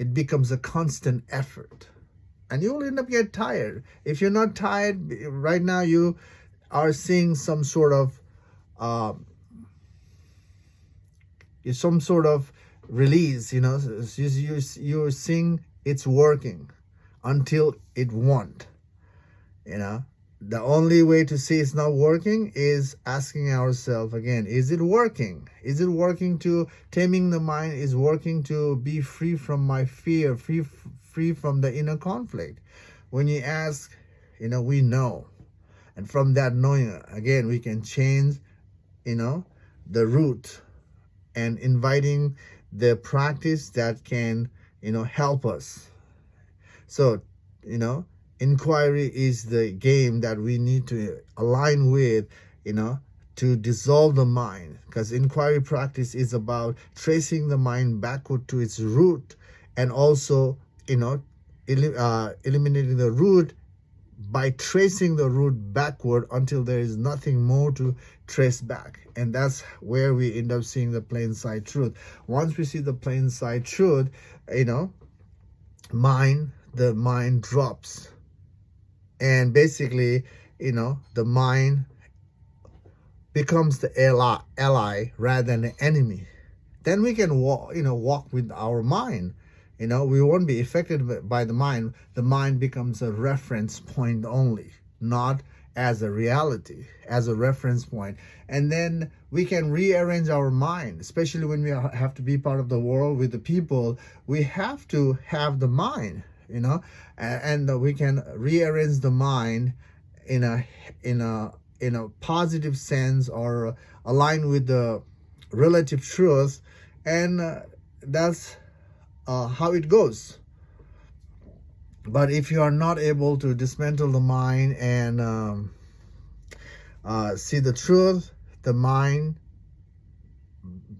it becomes a constant effort. And you will end up get tired. If you're not tired, right now you are seeing some sort of release, you're seeing it's working until it won't. The only way to see it's not working is asking ourselves again, is it working? Is it working to taming the mind? Is working to be free from my fear, free from the inner conflict? When you ask, we know. And from that knowing, again, we can change, the root, and inviting the practice that can, help us. So, inquiry is the game that we need to align with, to dissolve the mind. Because inquiry practice is about tracing the mind backward to its root, and also, eliminating the root by tracing the root backward until there is nothing more to trace back. And that's where we end up seeing the plain sight truth. Once we see the plain sight truth, the mind drops. And basically, the mind becomes the ally rather than the enemy. Then we can walk with our mind. We won't be affected by the mind. The mind becomes a reference point only, not as a reality, as a reference point. And then we can rearrange our mind, especially when we have to be part of the world with the people. We have to have the mind, and we can rearrange the mind in a positive sense, or align with the relative truth, and that's how it goes. But if you are not able to dismantle the mind and see the truth, the mind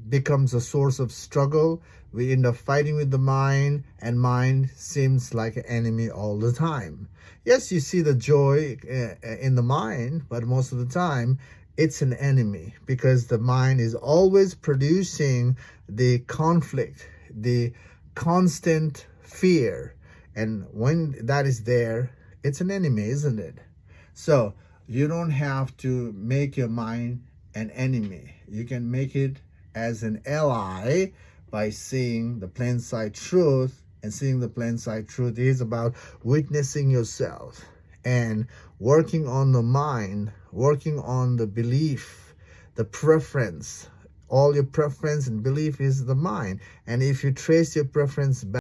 becomes a source of struggle. We end up fighting with the mind, and mind seems like an enemy all the time. Yes, you see the joy in the mind, but most of the time it's an enemy, because the mind is always producing the conflict, the constant fear. And when that is there, it's an enemy, isn't it? So you don't have to make your mind an enemy. You can make it as an ally by seeing the plain sight truth. And seeing the plain sight truth is about witnessing yourself and working on the mind, working on the belief, the preference. All your preference and belief is the mind. And if you trace your preference back